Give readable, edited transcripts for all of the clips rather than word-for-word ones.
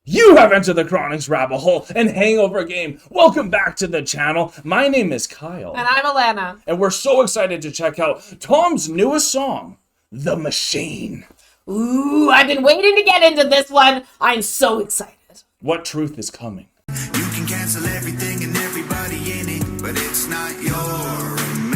You have entered the Chronic's rabbit hole and hangover game. Welcome back to the channel. My name is Kyle. And I'm Alanna. And we're so excited to check out Tom's newest song, The Machine. Ooh, I've been waiting to get into this one. I'm so excited. What truth is coming? You can cancel everything and everybody in it, but it's not your America.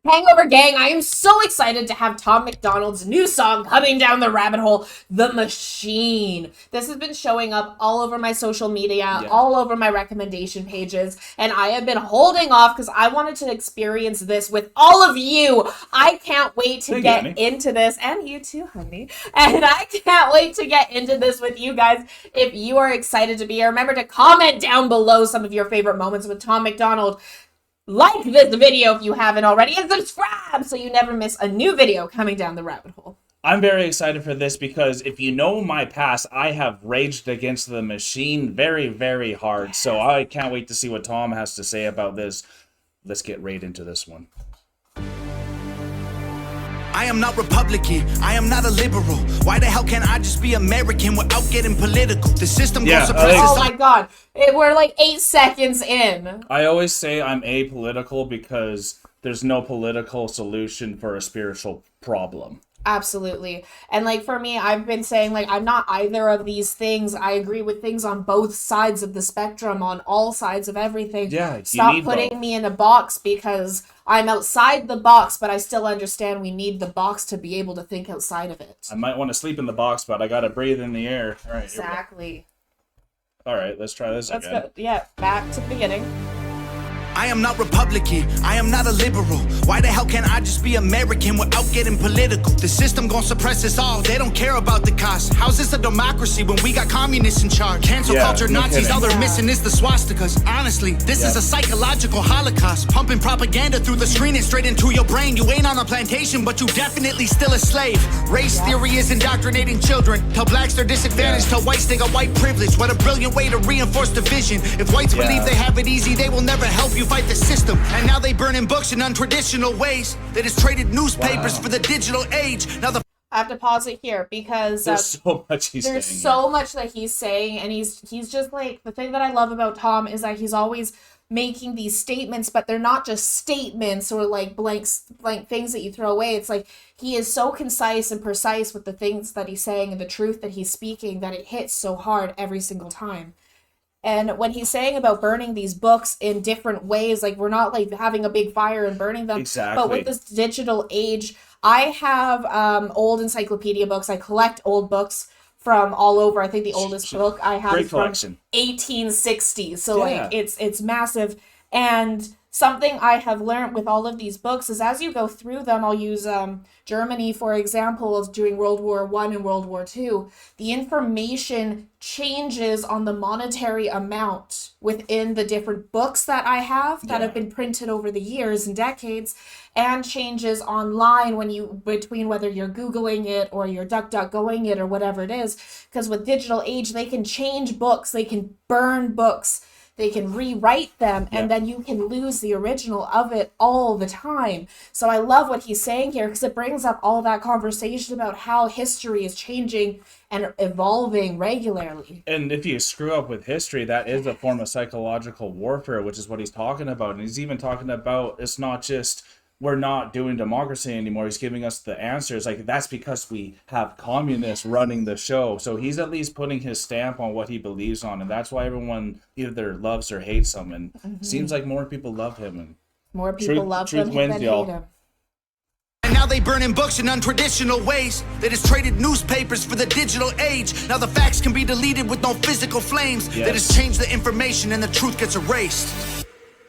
Hangover gang, I am so excited to have Tom MacDonald's new song coming down the rabbit hole, The Machine. This has been showing up all over my social media, all over my recommendation pages, and I have been holding off because I wanted to experience this with all of you. I can't wait to get into this, and you too, honey. And I can't wait to get into this with you guys. If you are excited to be here, remember to comment down below some of your favorite moments with Tom MacDonald. Like this video if you haven't already, and subscribe so you never miss a new video coming down the rabbit hole. I'm very excited for this because if you know my past, I have raged against the machine very, very hard. So I can't wait to see what Tom has to say about this. Let's get right into this one. I am not Republican, I am not a liberal. Why the hell can't I just be American without getting political? The system goes suppress us. Oh my god, we're like 8 seconds in. I always say I'm apolitical because there's no political solution for a spiritual problem. Absolutely. And like for me, I've been saying like I'm not either of these things. I agree with things on both sides of the spectrum, on all sides of everything. Yeah, stop putting me in a box because I'm outside the box, but I still understand we need the box to be able to think outside of it. I might want to sleep in the box, but I gotta breathe in the air. All right. Exactly. All right, let's try this again. Go. Yeah, back to the beginning. I am not Republican, I am not a liberal. Why the hell can't I just be American without getting political? The system gon' suppress us all, they don't care about the cost. How's this a democracy when we got communists in charge? Cancel culture, Nazis, all they're missing is the swastikas. Honestly, this is a psychological holocaust. Pumping propaganda through the screen and straight into your brain. You ain't on a plantation, but you definitely still a slave. Race theory is indoctrinating children. Tell blacks they're disadvantaged, tell whites they got white privilege. What a brilliant way to reinforce division. If whites believe they have it easy, they will never help you fight the system. And now they burning books in untraditional ways. They just traded newspapers for the digital age. Now the I have to pause it here because there's so much there's so much that he's saying, and he's just like, the thing that I love about Tom is that he's always making these statements, but they're not just statements or like blank things that you throw away. It's like he is so concise and precise with the things that he's saying and the truth that he's speaking that it hits so hard every single time. And when he's saying about burning these books in different ways, like we're not like having a big fire and burning them. Exactly. But with this digital age, I have old encyclopedia books. I collect old books from all over. I think the oldest book I have is from 1860. So like it's massive. And something I have learned with all of these books is as you go through them, I'll use Germany, for example, during World War I and World War II, the information changes on the monetary amount within the different books that I have that have been printed over the years and decades, and changes online when you, between whether you're Googling it or you're DuckDuckGoing it or whatever it is, because with digital age, they can change books, they can burn books, they can rewrite them, and then you can lose the original of it all the time. So I love what he's saying here because it brings up all that conversation about how history is changing and evolving regularly. And if you screw up with history, that is a form of psychological warfare, which is what he's talking about. And he's even talking about it's not just we're not doing democracy anymore. He's giving us the answers. Like, that's because we have communists running the show. So he's at least putting his stamp on what he believes on. And that's why everyone either loves or hates him. And seems like more people love him. And more people love him than hate him. And now they burning books in untraditional ways. They just traded newspapers for the digital age. Now the facts can be deleted with no physical flames. They just change the information and the truth gets erased.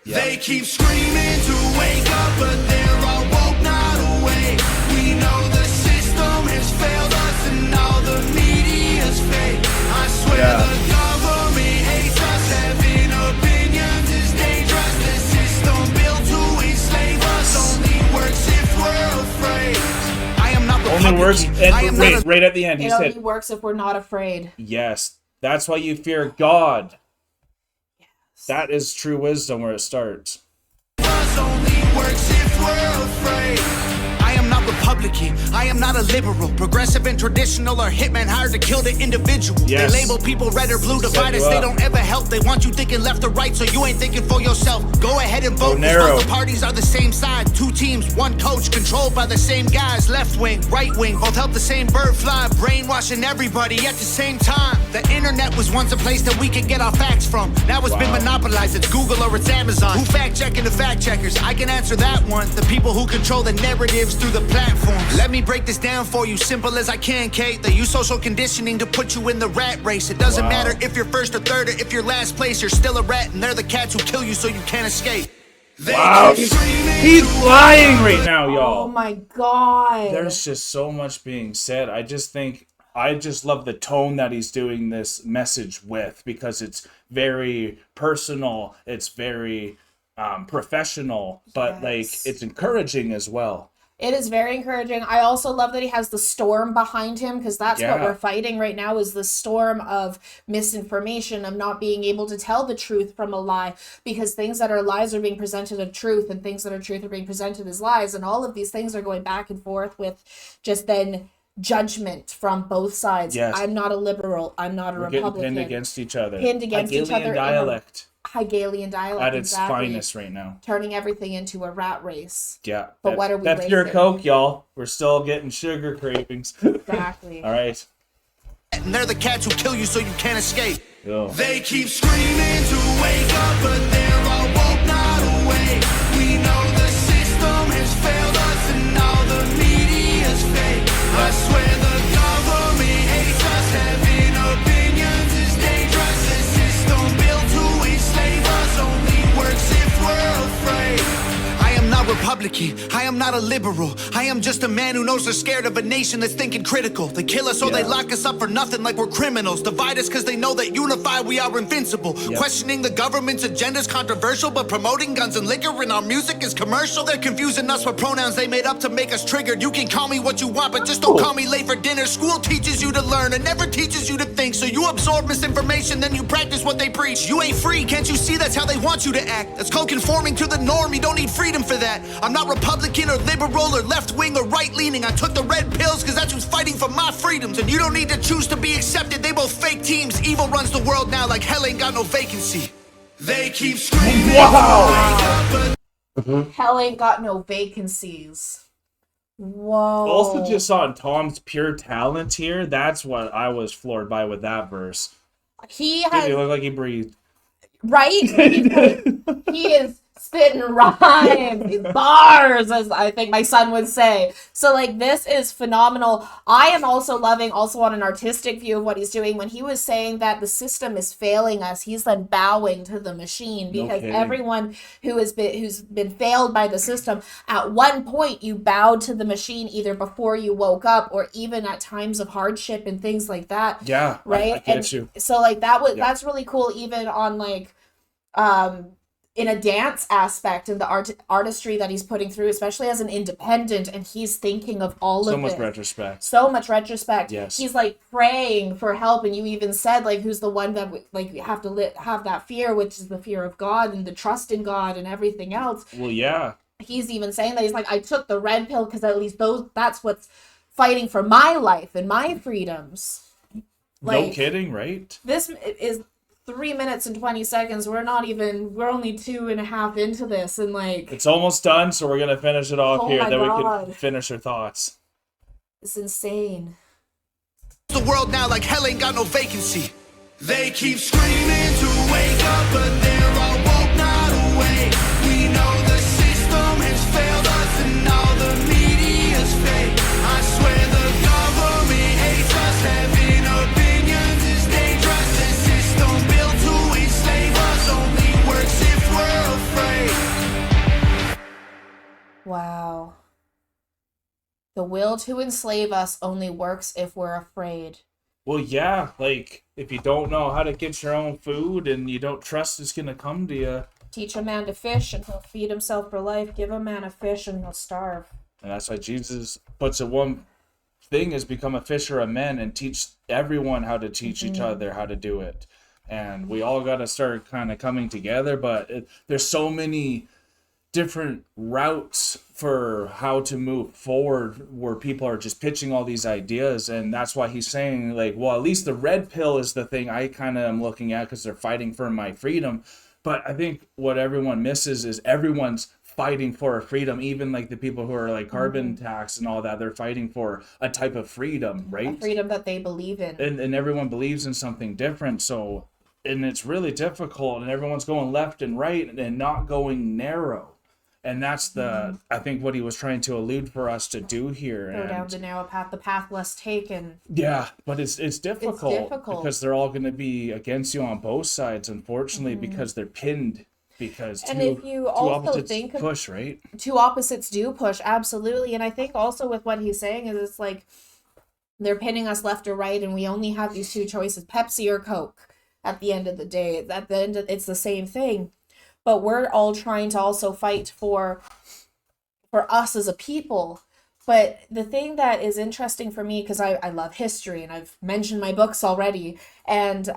They keep screaming to wake up, but they're all woke, not awake. We know the system has failed us and all the media's fake. I swear the government hates us. Having opinions is dangerous. The system built to enslave us only works if we're afraid. I am not only works, and right at the end, he said, it only works if we're not afraid. Yes, that's why you fear God. That is true wisdom where it starts. Only works if we're afraid. I am not Republican, I am not a liberal. Progressive and traditional are hitmen hired to kill the individual. Yes. They label people red or blue, divide us, they don't ever help. They want you thinking left or right, so you ain't thinking for yourself. Go ahead and vote, because both the parties are the same side. Two teams, one coach, controlled by the same guys. Left wing, right wing, both help the same bird fly. Brainwashing everybody at the same time. The internet was once a place that we could get our facts from. Now it's been monopolized, it's Google or it's Amazon. Who fact checking the fact checkers? I can answer that one. The people who control the narratives through the platforms. Let me break this down for you, simple as I can, Kate. They use social conditioning to put you in the rat race. It doesn't matter if you're first or third or if you're last place. You're still a rat, and they're the cats who kill you so you can't escape. Wow, he's lying right now, y'all. Oh my god. There's just so much being said. I just love the tone that he's doing this message with, because it's very personal, it's very professional, but like it's encouraging as well. It is very encouraging. I also love that he has the storm behind him, because that's what we're fighting right now, is the storm of misinformation, of not being able to tell the truth from a lie, because things that are lies are being presented as truth, and things that are truth are being presented as lies, and all of these things are going back and forth with just then judgment from both sides. Yes. I'm not a liberal. I'm not a Republican. Pinned against each other. Pinned against each other. Dialect. Hegelian dialect. At its finest right now. Turning everything into a rat race. Yeah. But what are we That's racing? pure Coke, y'all. We're still getting sugar cravings. Exactly. All right. And they're the cats who kill you so you can't escape. Yo. They keep screaming to wake up, but they're all woke, not awake. We know the system has failed us and all the media's fake. I swear the government hates us. Having opinions is dangerous. The system built to enslave us only works if we're afraid. I am not Republican, I am not a liberal. I am just a man who knows they're scared of a nation that's thinking critical. They kill us or they lock us up for nothing like we're criminals. Divide us because they know that unified we are invincible. Questioning the government's agenda is controversial, but promoting guns and liquor in our music is commercial. They're confusing us with pronouns they made up to make us triggered. You can call me what you want, but just don't call me late for dinner. School teaches you to learn and never teaches you to think. So you absorb misinformation, then you practice what they preach. You ain't free, can't you see that's how they want you to act? That's called conforming to the norm, you don't need freedom for that. I'm not Republican or liberal or left-wing or right-leaning. I took the red pills because that's who's fighting for my freedoms. And you don't need to choose to be accepted. They both fake teams. Evil runs the world now like hell ain't got no vacancy. They keep screaming. Wow. Hell ain't got no vacancies. Whoa. Also just saw Tom's pure talent here. That's what I was floored by with that verse. He has... He looked like he breathed. Right? He is spitting rhymes, bars, as I think my son would say. So, like, this is phenomenal. I am also loving, also on an artistic view of what he's doing, when he was saying that the system is failing us, he's then bowing to the machine, because everyone who's been failed by the system, at one point you bowed to the machine either before you woke up or even at times of hardship and things like that. Yeah, right. I get you. So, like, that's really cool, even on like in a dance aspect and the artistry that he's putting through, especially as an independent, and he's thinking of all of it. So much retrospect. Yes. He's like praying for help, and you even said like who's the one that like you have to have that fear, which is the fear of God and the trust in God and everything else. Well, yeah. He's even saying that he's like, I took the red pill because at least that's what's fighting for my life and my freedoms. Like, no kidding, right? This is 3 minutes and 20 seconds. We're only 2.5 into this, and like it's almost done, so we're gonna finish it off here. Then God. We can finish our thoughts. It's insane. The world now like hell ain't got no vacancy. They keep screaming to wake up, but they're all woke, not awake. We know the system has failed us and all the media's fake. I swear the government hates us. Having opinions is dangerous. The system built to enslave us only works if we're afraid. Wow. The will to enslave us only works if we're afraid. Well, yeah, like, if you don't know how to get your own food and you don't trust it's gonna come to you. Teach a man to fish and he'll feed himself for life. Give a man a fish and he'll starve. And that's why Jesus puts it one thing is become a fisher of men and teach everyone how to teach each other how to do it. And we all got to start kind of coming together, but there's so many different routes for how to move forward, where people are just pitching all these ideas. And that's why he's saying, like, well, at least the red pill is the thing I kind of am looking at, because they're fighting for my freedom. But I think what everyone misses is everyone's fighting for a freedom. Even like the people who are like carbon tax and all that, they're fighting for a type of freedom, right? A freedom that they believe in. And everyone believes in something different. So, and it's really difficult, and everyone's going left and right and not going narrow. And that's I think what he was trying to allude for us to do here. Go down the narrow path, the path less taken. Yeah, but it's difficult. It's difficult. Because they're all going to be against you on both sides, unfortunately, because they're pinned. Because if you also think push, right? Two opposites do push, absolutely. And I think also with what he's saying is it's like they're pinning us left or right, and we only have these two choices, Pepsi or Coke. At the end of the day, it's the same thing. But we're all trying to also fight for us as a people. But the thing that is interesting for me, because I love history, and I've mentioned my books already, and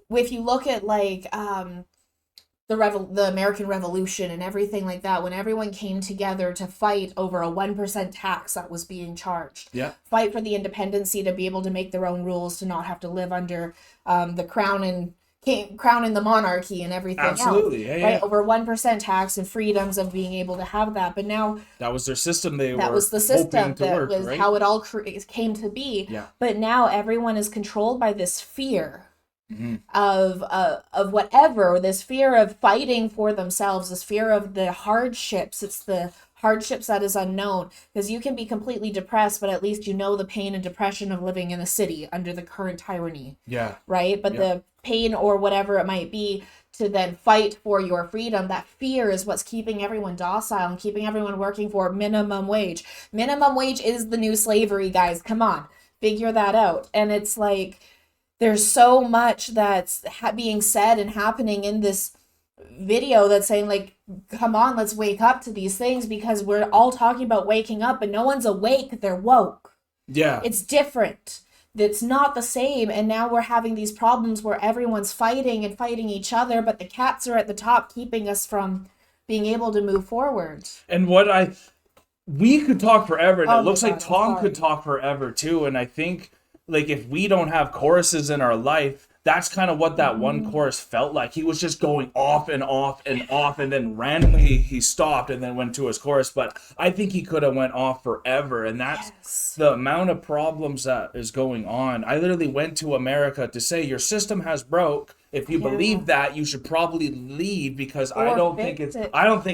if you look at like the American Revolution and everything like that, when everyone came together to fight over a 1% tax that was being charged, fight for the independency, to be able to make their own rules, to not have to live under the crown and the monarchy and everything Absolutely. else. Yeah, right? Over 1% tax and freedoms of being able to have that. But now that was their system. That was the system. That was right? How it all came to be. Yeah. But now everyone is controlled by this fear of whatever, this fear of fighting for themselves, this fear of the hardships. It's the hardships that is unknown, because you can be completely depressed, but at least you know the pain and depression of living in a city under the current tyranny. Yeah. Right? But the pain or whatever it might be to then fight for your freedom, that fear is what's keeping everyone docile and keeping everyone working for minimum wage. Minimum wage is the new slavery, guys. Come on, figure that out. And it's like there's so much that's being said and happening in this video that's saying, like, come on, let's wake up to these things, because we're all talking about waking up, but no one's awake. They're woke. Yeah. It's different. It's not the same. And now we're having these problems where everyone's fighting and fighting each other, but the cats are at the top keeping us from being able to move forward. And we could talk forever, and it looks like Tom could talk forever too. And I think, like, if we don't have choruses in our life, that's kind of what that one chorus felt like. He was just going off and off and off, and then randomly he stopped and then went to his chorus. But I think he could have went off forever, and that's the amount of problems that is going on. I literally went to America to say, your system has broke. If you believe that, you should probably leave, because I don't think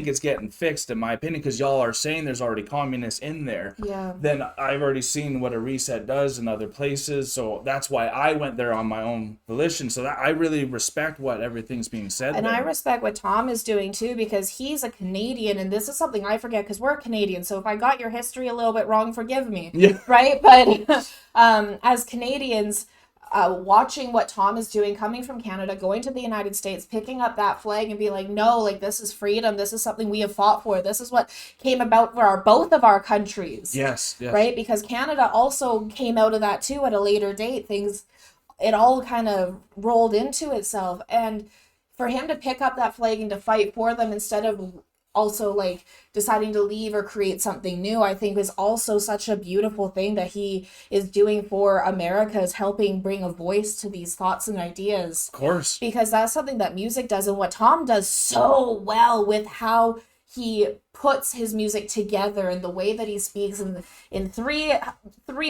it's getting fixed, in my opinion, because y'all are saying there's already communists in there. Yeah. Then I've already seen what a reset does in other places, so that's why I went there on my own volition. So that I really respect what everything's being said. And there. I respect what Tom is doing too, because he's a Canadian, and this is something I forget because we're Canadian. So if I got your history a little bit wrong, forgive me. Yeah. Right? But as Canadians, watching what Tom is doing, coming from Canada, going to the United States, picking up that flag and be like, no, like, this is freedom. This is something we have fought for. This is what came about for both of our countries. Yes. Right? Because Canada also came out of that too at a later date. It all kind of rolled into itself. And for him to pick up that flag and to fight for them instead of also like deciding to leave or create something new, I think is also such a beautiful thing that he is doing for America, is helping bring a voice to these thoughts and ideas. Of course. Because that's something that music does, and what Tom does so well with how he puts his music together and the way that he speaks in 3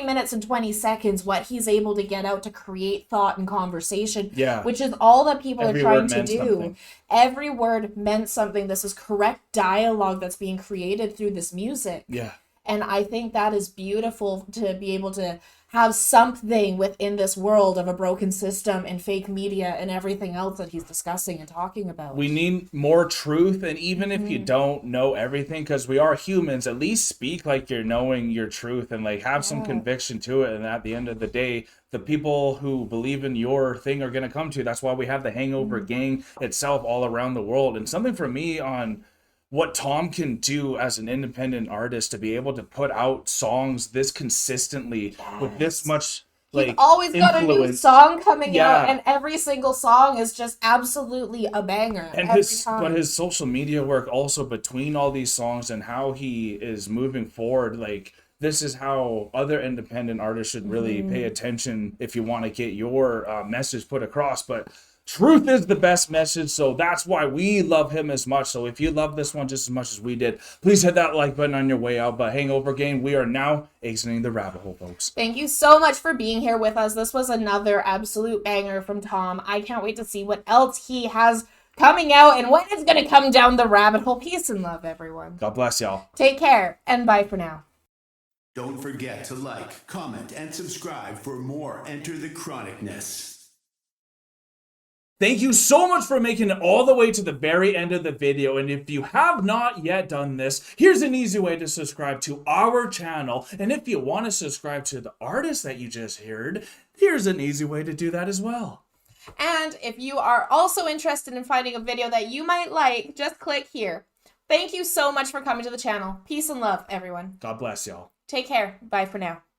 minutes and 20 seconds, what he's able to get out to create thought and conversation, which is all that people are trying to do. Something. Every word meant something. This is correct dialogue that's being created through this music. Yeah. And I think that is beautiful, to be able to have something within this world of a broken system and fake media and everything else that he's discussing and talking about. We need more truth, and even if you don't know everything, because we are humans, at least speak like you're knowing your truth and like have some conviction to it. And at the end of the day, the people who believe in your thing are going to come to you. That's why we have the Hangover Gang itself all around the world. And something for me on what Tom can do as an independent artist, to be able to put out songs this consistently with this much He's always got a new song coming out, and every single song is just absolutely a banger. And his social media work also between all these songs and how he is moving forward, like this is how other independent artists should really pay attention if you want to get your message put across. But truth is the best message, so that's why we love him as much. So if you love this one just as much as we did, please hit that like button on your way out. But Hangover Game, we are now exiting the rabbit hole, folks. Thank you so much for being here with us. This was another absolute banger from Tom. I can't wait to see what else he has coming out and when it's going to come down the rabbit hole. Peace and love, everyone. God bless y'all. Take care, and bye for now. Don't forget to like, comment, and subscribe for more Enter the Chronicness. Thank you so much for making it all the way to the very end of the video. And if you have not yet done this, here's an easy way to subscribe to our channel. And if you want to subscribe to the artist that you just heard, here's an easy way to do that as well. And if you are also interested in finding a video that you might like, just click here. Thank you so much for coming to the channel. Peace and love, everyone. God bless y'all. Take care. Bye for now.